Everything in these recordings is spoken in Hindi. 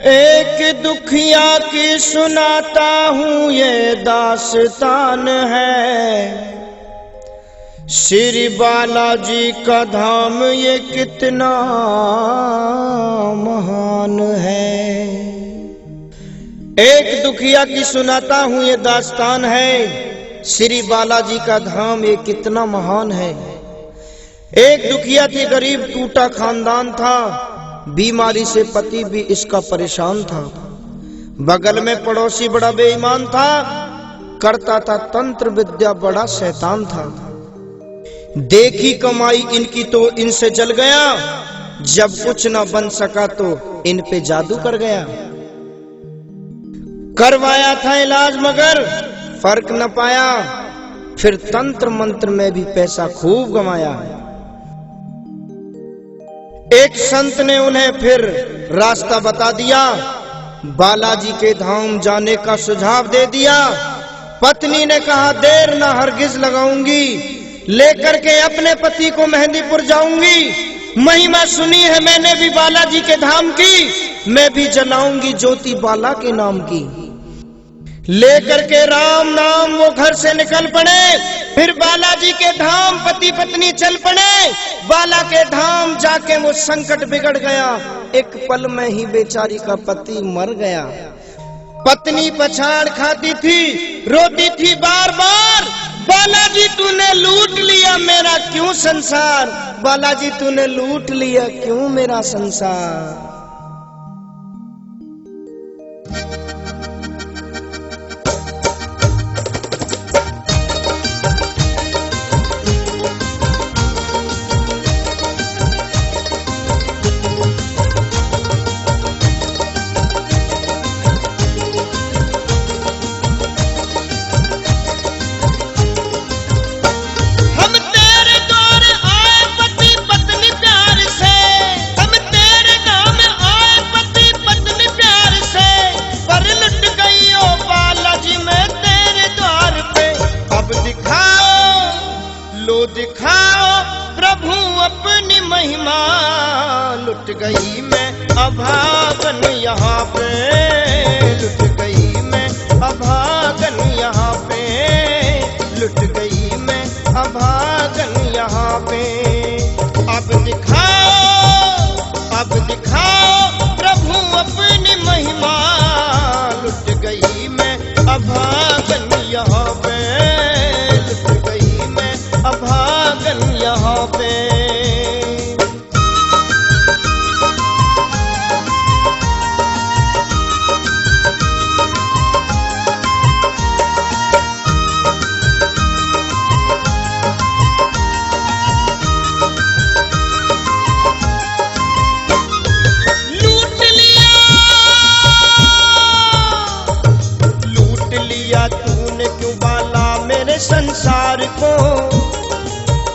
एक दुखिया की सुनाता हूँ ये दास्तान है। श्री बालाजी का धाम ये कितना महान है। एक दुखिया की सुनाता हूँ ये दास्तान है। श्री बालाजी का धाम ये कितना महान है। एक दुखिया थी, गरीब टूटा खानदान था। बीमारी से पति भी इसका परेशान था। बगल में पड़ोसी बड़ा बेईमान था, करता था तंत्र विद्या, बड़ा शैतान था। देखी कमाई इनकी तो इनसे जल गया। जब कुछ न बन सका तो इन पे जादू कर गया। करवाया था इलाज मगर फर्क न पाया। फिर तंत्र मंत्र में भी पैसा खूब कमाया। एक संत ने उन्हें फिर रास्ता बता दिया। बालाजी के धाम जाने का सुझाव दे दिया। पत्नी ने कहा देर ना हरगिज लगाऊंगी, लेकर के अपने पति को मेहंदीपुर जाऊंगी। महिमा सुनी है मैंने भी बालाजी के धाम की, मैं भी जलाऊंगी ज्योति बाला के नाम की। लेकर के राम नाम वो घर से निकल पड़े। फिर बालाजी के धाम पति पत्नी चल पड़े। बाला के धाम जाके वो संकट बिगड़ गया। एक पल में ही बेचारी का पति मर गया। पत्नी पछाड़ खाती थी, रोती थी बार बार, बालाजी तूने लूट लिया मेरा क्यों संसार, बालाजी तूने लूट लिया क्यों मेरा संसार। दिखाओ प्रभु अपनी महिमा, लुट गई मैं अभागन यहाँ पे, लुट गई मैं अभागन यहाँ पे, लुट गई मैं अभागन यहाँ पे। अब दिखाओ प्रभु अपनी महिमा, लुट गई मैं अभागन यहाँ पे, लुट गई मैं अभागन यहाँ पे। लूट लिया तूने क्यों बाला मेरे संसार को,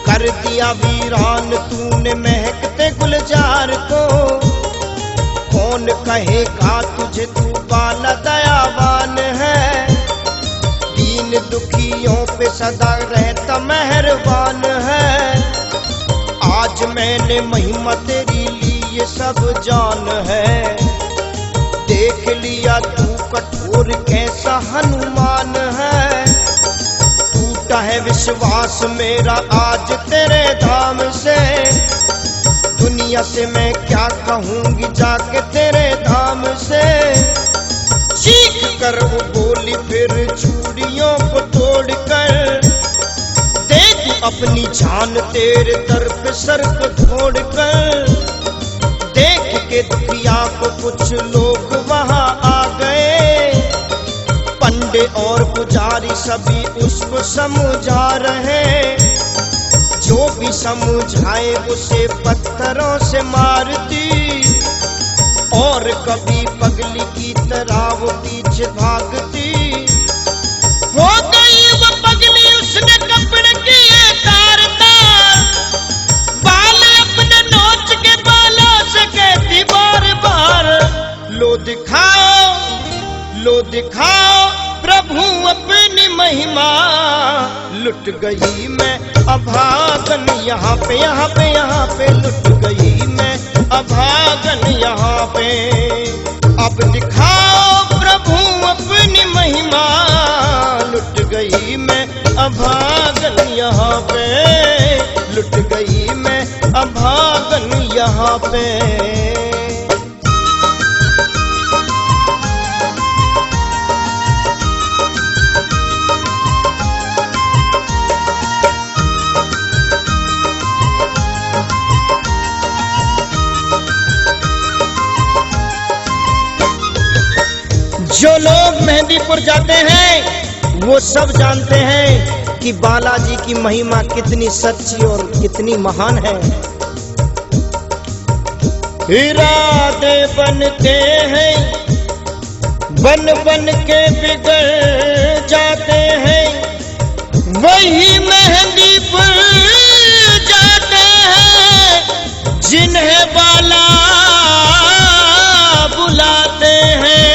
कर दिया वीरान तूने महकते गुलजार को। कौन कहेगा तुझे तू बाला दयावान है, दीन दुखियों पे सदा रहता मेहरबान है। आज मैंने महिमा तेरी ली ये सब जान है, देख लिया तू कठोर कैसा हनुमान है। टूटा है विश्वास मेरा आज तेरे धाम से, दुनिया से मैं क्या कहूँगी जाके तेरे धाम से। चीख कर वो बोली फिर चूड़ियों को तोड़ कर, दे तू अपनी जान तेरे दर पे सर को छोड़ कर। देख के दुखिया को कुछ लोग वहाँ आ गए, पंडे और पुजारी सभी उसको समझा रहे। जो भी समझाए उसे पत्थरों से मारती, और कभी पगली की तरह वो पीछे भागती। हो गई वो पगली उसने कपड़े किए तार-तार, बाल अपने नोच के बालों से कहती बार बार, लो दिखाओ प्रभु अपनी महिमा, लुट गई मैं अभागन यहाँ पे, यहाँ पे, यहाँ पे, लुट गई मैं अभागन यहाँ पे। अब दिखाओ प्रभु अपनी महिमा, लुट गई मैं अभागन यहाँ पे, लुट गई मैं अभागन यहाँ पे। जो लोग मेहंदीपुर जाते हैं वो सब जानते हैं कि बालाजी की महिमा कितनी सच्ची और कितनी महान है। इरादे बनते हैं, बन बन के बिगड़ जाते हैं, वही मेहंदीपुर जाते हैं जिन्हें बाला बुलाते हैं।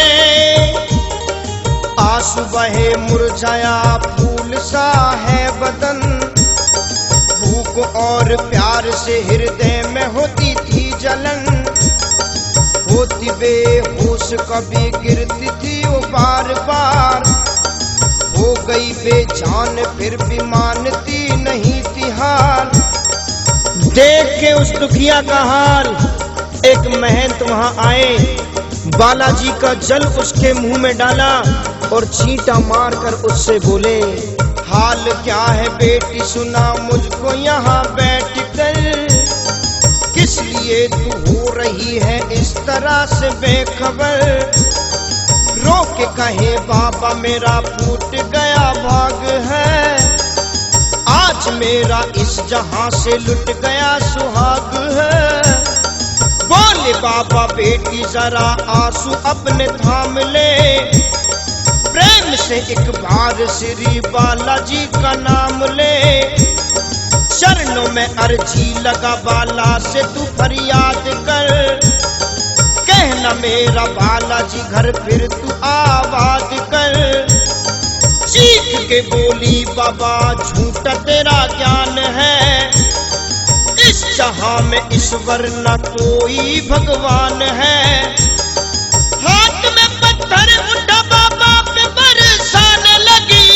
आंसू बहे मुरझाया फूल सा है बदन, भूख और प्यार से हृदय में होती थी जलन, होती बेहोश कभी गिरती थी वो बार बार, हो गई बेजान फिर भी मानती नहीं थी हार। देख के उस दुखिया का हाल एक महंत वहां आए, बालाजी का जल उसके मुंह में डाला और छींटा मारकर उससे बोले, हाल क्या है बेटी सुना मुझको यहाँ बैठ कर, किस लिए तू हो रही है इस तरह से बेखबर। रो के कहे बाबा मेरा फूट गया भाग है, आज मेरा इस जहां से लुट गया सुहाग है। बोले बाबा बेटी जरा आंसू अपने थाम ले, प्रेम से एक बार श्री बालाजी का नाम ले, चरणों में अर्जी लगा बाला से तू फरियाद कर, कहना मेरा बालाजी घर फिर तू आबाद कर। चीख के बोली बाबा झूठा तेरा ज्ञान है, इस जहां में ईश्वर न कोई भगवान है। हाथ में पत्थर उठा बाबा पे बरसाने लगी,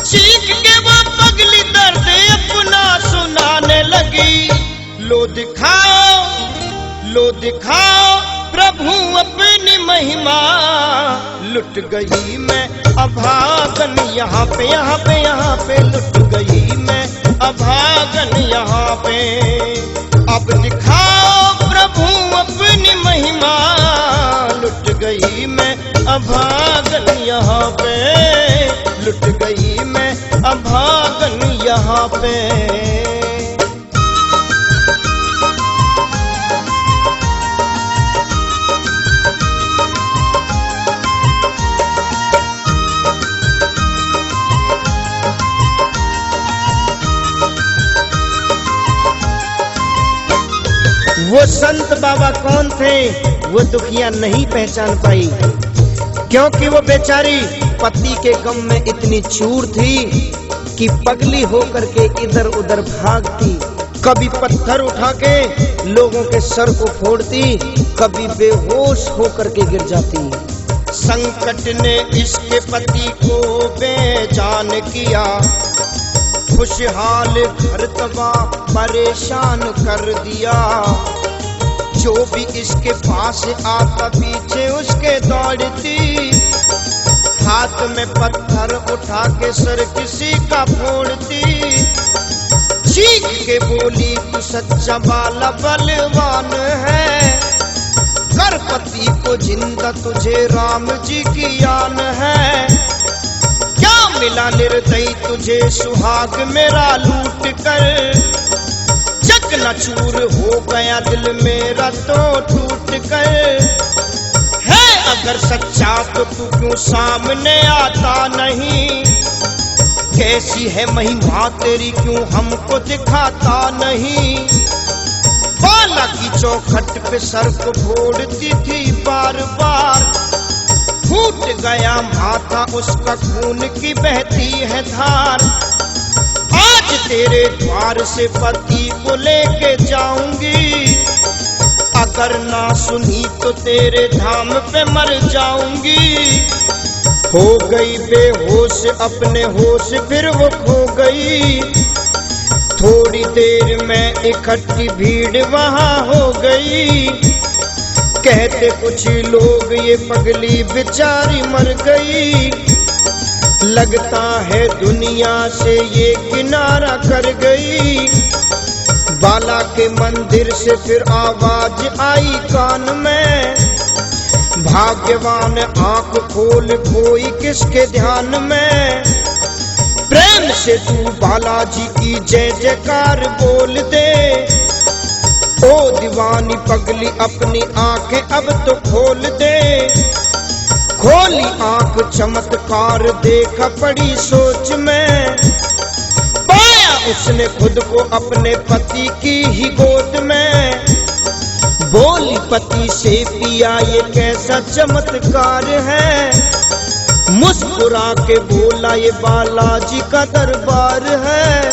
चीख के वो पगली दर्द अपना सुनाने लगी। लो दिखाओ प्रभु अपनी महिमा, लुट गई मैं अभागन यहाँ पे, यहाँ पे, यहाँ पे, लुट गई मैं अभागन यहाँ पे। अब दिखाओ प्रभु अपनी महिमा, लुट गई मैं अभागन यहाँ पे, लुट गई मैं अभागन यहाँ पे। वो संत बाबा कौन थे वो दुखिया नहीं पहचान पाई, क्योंकि वो बेचारी पति के गम में इतनी चूर थी कि पगली होकर के इधर उधर भागती, कभी पत्थर उठा के लोगों के सर को फोड़ती, कभी बेहोश होकर के गिर जाती। संकट ने इसके पति को बेजान किया, खुशहाल घर तबाह परेशान कर दिया। जो भी इसके पास आता पीछे उसके दौड़ती, हाथ में पत्थर उठा के सर किसी का फोड़ती। चीख के बोली तू सच्चा बाला बलवान है, कर पति को जिंदा तुझे राम जी की आन है। क्या मिला निर्दयी तुझे सुहाग मेरा लूट कर, चकनाचूर हो गया दिल मेरा तो टूट कर। है अगर सच्चा तो तू क्यों सामने आता नहीं, कैसी है महिमा तेरी क्यों हमको दिखाता नहीं। बाला की चौखट पे सर को फोड़ती थी बार बार, फूट गया माथा उसका खून की बहती है धार। आज तेरे द्वार से पति को लेके जाऊंगी, अगर ना सुनी तो तेरे धाम पे मर जाऊंगी। हो गई बेहोश अपने होश फिर वो खो गई। थोड़ी देर में इकट्ठी भीड़ वहां हो गई। कहते कुछ लोग ये पगली बेचारी मर गई। लगता है दुनिया से ये किनारा कर गई। बाला के मंदिर से फिर आवाज आई कान में, भाग्यवान आंख खोल कोई किसके ध्यान में। प्रेम से तू बालाजी की जय जयकार बोल दे। ओ दीवानी पगली अपनी आंखें अब तो खोल दे। खोली आंख चमत्कार देखा पड़ी सोच में। पाया उसने खुद को अपने पति की ही गोद में। बोली पति से पिया ये कैसा चमत्कार है। मुस्कुरा के बोला ये बालाजी का दरबार है।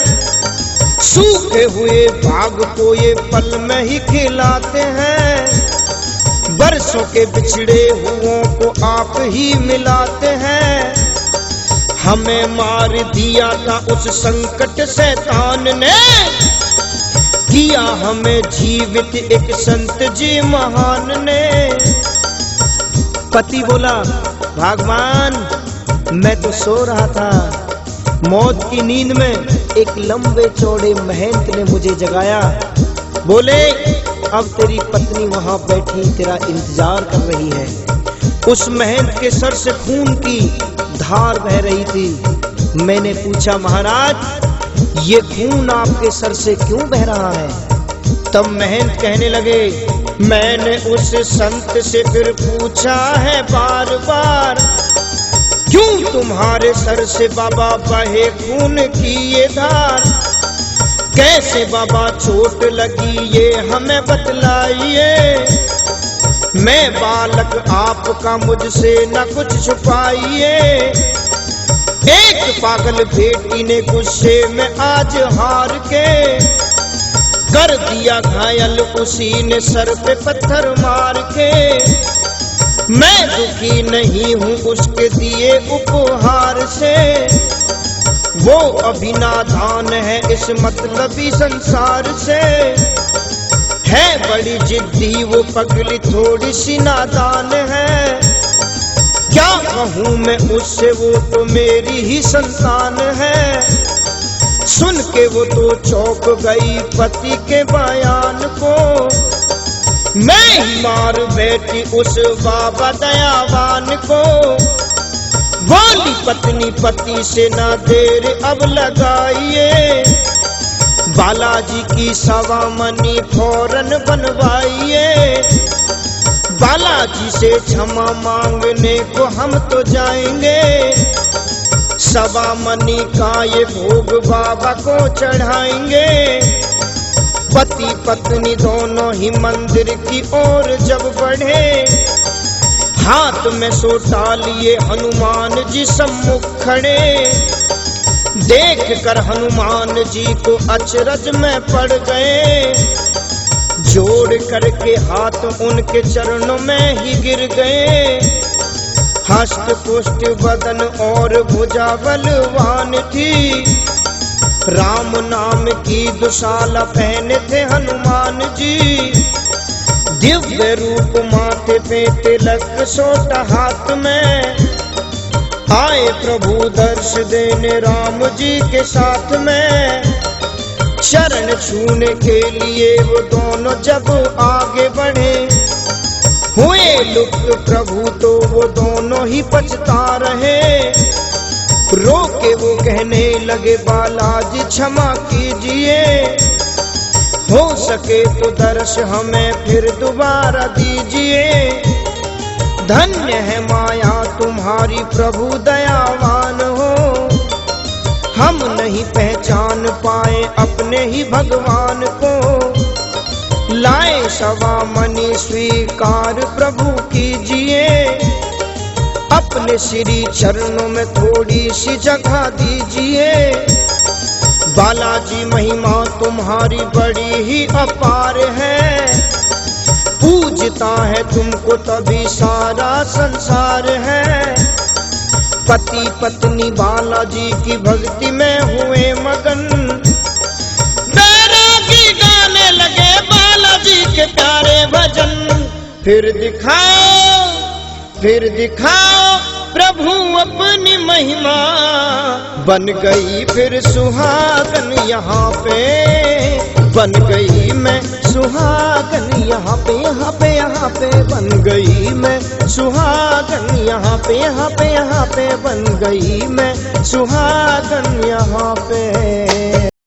सूखे हुए बाग को ये पल में ही खिलाते हैं। बरसों के बिछड़े हुओं को आप ही मिलाते हैं। हमें मार दिया था उस संकट शैतान ने, किया हमें जीवित एक संत जी महान ने। पति बोला भगवान मैं तो सो रहा था, मौत की नींद में एक लंबे चौड़े महंत ने मुझे जगाया। बोले अब तेरी पत्नी वहां बैठी तेरा इंतजार कर रही है। उस महंत के सर से खून की धार बह रही थी। मैंने पूछा महाराज ये खून आपके सर से क्यों बह रहा है? तब महंत कहने लगे मैंने उस संत से फिर पूछा है बार बार, क्यों तुम्हारे सर से बाबा बहे खून की ये धार? कैसे बाबा चोट लगी ये हमें बतलाइए। मैं बालक आपका मुझसे न कुछ छुपाइए। एक पागल बेटी ने गुस्से में आज हार के कर दिया घायल उसी ने सर पे पत्थर मार के। मैं दुखी नहीं हूँ उसके दिए उपहार से, वो अभी नादान है इस मतलबी संसार से। है बड़ी जिद्दी वो पगली थोड़ी सी नादान है। क्या कहूँ मैं उससे वो तो मेरी ही संतान है। सुन के वो तो चौंक गई पति के बयान को। मैं ही मार बैठी उस बाबा दयावान को। बोली पत्नी पति से ना देर अब लगाइए। बालाजी की सवा मनी फौरन बनवाइए। बालाजी से क्षमा मांगने को हम तो जाएंगे। सवा मनी का ये भोग बाबा को चढ़ाएंगे। पति पत्नी दोनों ही मंदिर की ओर जब बढ़े, हाथ में सोटा लिए हनुमान जी सम्मुख खड़े। देख कर हनुमान जी को अचरज में पड़ गए। जोड़ करके हाथ उनके चरणों में ही गिर गए। हष्ट पुष्ट बदन और भुजा बलवान थी। राम नाम की दुशाला पहने थे हनुमान जी। दिव्य रूप माथे पे तिलक सोटा हाथ में। आए प्रभु दर्श देने राम जी के साथ में। चरण छूने के लिए वो दोनों जब आगे बढ़े, हुए लुप्त प्रभु तो वो दोनों ही पछता रहे। रोके वो कहने लगे बालाजी क्षमा कीजिए। हो सके तो दर्श हमें फिर दोबारा दीजिए। धन्य है माया तुम्हारी प्रभु दयावान हो। हम नहीं पहचान पाए अपने ही भगवान को। लाए सवा मनी स्वीकार प्रभु कीजिए। अपने श्री चरणों में थोड़ी सी जगह दीजिए। बालाजी महिमा तुम्हारी बड़ी ही अपार है। पूजता है तुमको तभी सारा संसार है। पति पत्नी बालाजी की भक्ति में हुए मगन, बैरागी गाने लगे बालाजी के प्यारे भजन। फिर दिखाओ प्रभु अपनी महिमा, बन गई फिर सुहागन यहाँ पे, बन गई मैं सुहागन यहाँ पे, यहाँ पे, यहाँ पे बन गई मैं सुहागन यहाँ पे, यहाँ पे, यहाँ पे बन गई मैं सुहागन यहाँ पे।